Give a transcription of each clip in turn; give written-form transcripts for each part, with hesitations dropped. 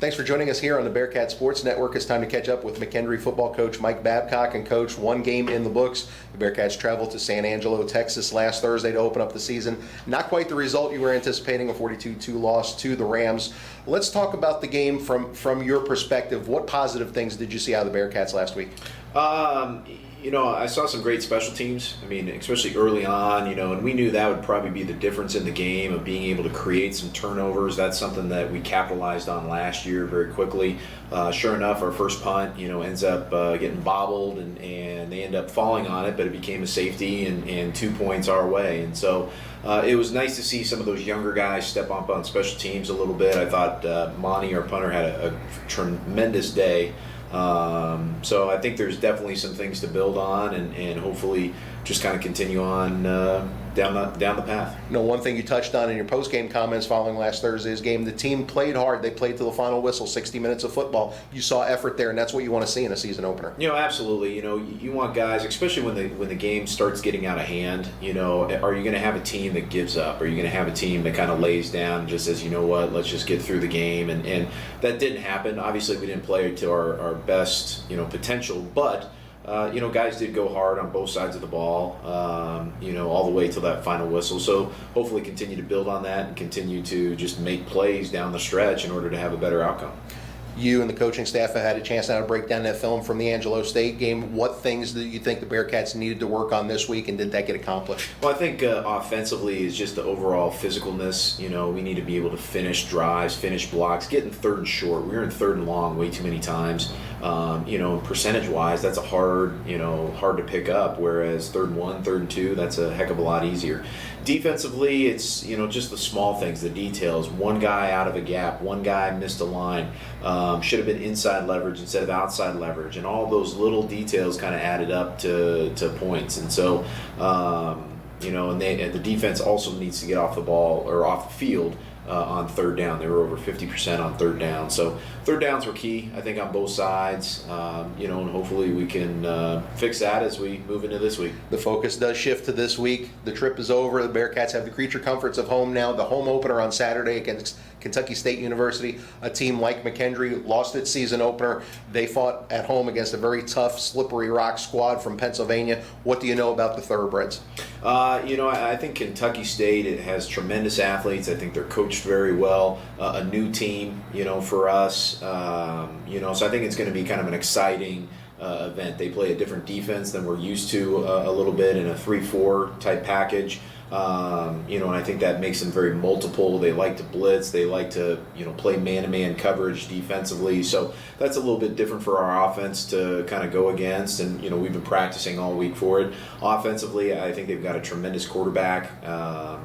Thanks for joining us here on the Bearcat Sports Network. It's time to catch up with McKendree football coach Mike Babcock. And coach, one game in the books. The Bearcats traveled to San Angelo, Texas last Thursday to open up the season. Not quite the result you were anticipating, a 42-2 loss to the Rams. Let's talk about the game from your perspective. What positive things did you see out of the Bearcats last week? I saw some great special teams. I mean, especially early on, and we knew that would probably be the difference in the game of being able to create some turnovers. That's something that we capitalized on last year very quickly. Sure enough, our first punt, ends up getting bobbled and they end up falling on it, but it became a safety and 2 points our way. And so it was nice to see some of those younger guys step up on special teams a little bit. I thought Monty, our punter, had a tremendous day. So I think there's definitely some things to build on and hopefully just kind of continue on down the path. One thing you touched on in your post-game comments following last Thursday's game, the team played hard. They played to the final whistle, 60 minutes of football. You saw effort there, and that's what you want to see in a season opener. Absolutely. You want guys, especially when the game starts getting out of hand, are you going to have a team that gives up? Are you going to have a team that kind of lays down and just says, you know what, let's just get through the game? And that didn't happen. Obviously, we didn't play to our best, potential, but guys did go hard on both sides of the ball, all the way till that final whistle. So hopefully continue to build on that and continue to just make plays down the stretch in order to have a better outcome. You and the coaching staff have had a chance now to break down that film from the Angelo State game. What things do you think the Bearcats needed to work on this week, and did that get accomplished? Well, I think offensively is just the overall physicalness. We need to be able to finish drives, finish blocks, get in third and short. We were in third and long way too many times. Percentage-wise, that's hard to pick up, whereas third and 1, third and 2, that's a heck of a lot easier. Defensively, it's, just the small things, the details. One guy out of a gap, one guy missed a line, should have been inside leverage instead of outside leverage, and all those little details kind of added up to points. And so, and the defense also needs to get off the ball or off the field on third down. They were over 50% on third down. So third downs were key, I think, on both sides, and hopefully we can fix that as we move into this week. The focus does shift to this week. The trip is over. The Bearcats have the creature comforts of home now. The home opener on Saturday against Kentucky State University, a team like McKendree lost its season opener. They fought at home against a very tough, slippery rock squad from Pennsylvania. What do you know about the Thoroughbreds? I think Kentucky State has tremendous athletes. I think they're coached very well. A new team, for us. So I think it's going to be kind of an exciting event. They play a different defense than we're used to a little bit in a 3-4 type package. And I think that makes them very multiple. They like to blitz. They like to, play man-to-man coverage defensively. So that's a little bit different for our offense to kind of go against. And, we've been practicing all week for it. Offensively, I think they've got a tremendous quarterback.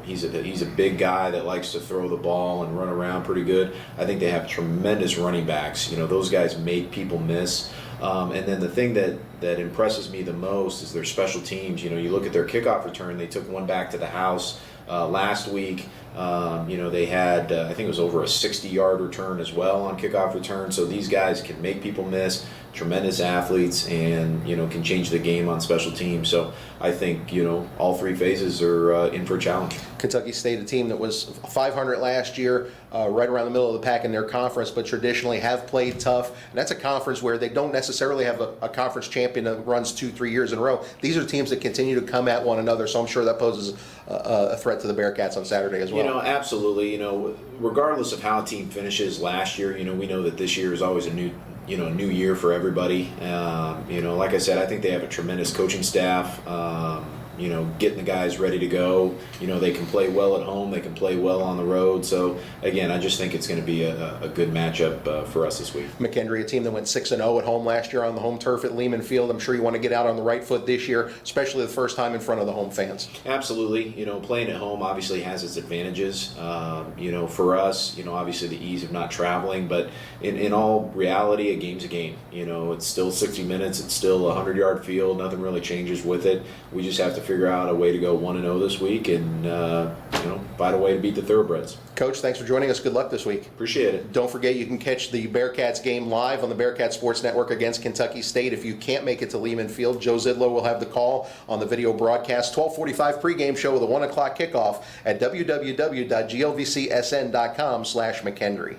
He's a big guy that likes to throw the ball and run around pretty good. I think they have tremendous running backs. Those guys make people miss. And then the thing that impresses me the most is their special teams. You look at their kickoff return. They took one back to the house last week. They had, I think it was over a 60-yard return as well on kickoff return. So these guys can make people miss, tremendous athletes, and, can change the game on special teams. So I think, all three phases are in for a challenge. Kentucky State, a team that was 500 last year, right around the middle of the pack in their conference, but traditionally have played tough. And that's a conference where they don't necessarily have a conference champion that runs 2-3 years in a row. These are teams that continue to come at one another, so I'm sure that poses a threat to the Bearcats on Saturday as well. Absolutely. Regardless of how a team finishes last year, we know that this year is always a new year for everybody. Like I said, I think they have a tremendous coaching staff. Getting the guys ready to go. They can play well at home. They can play well on the road. So, again, I just think it's going to be a good matchup for us this week. McKendree, a team that went 6-0 at home last year on the home turf at Lehman Field. I'm sure you want to get out on the right foot this year, especially the first time in front of the home fans. Absolutely. Playing at home obviously has its advantages. For us, obviously the ease of not traveling. But in all reality, a game's a game. It's still 60 minutes. It's still a 100-yard field. Nothing really changes with it. We just have to figure out a way to go 1-0 this week and find a way to beat the Thoroughbreds. Coach, thanks for joining us. Good luck this week. Appreciate it. Don't forget you can catch the Bearcats game live on the Bearcat Sports Network against Kentucky State. If you can't make it to Lehman Field, Joe Zidlow will have the call on the video broadcast. 12:45 pregame show with a 1 o'clock kickoff at www.glvcsn.com/McKendree.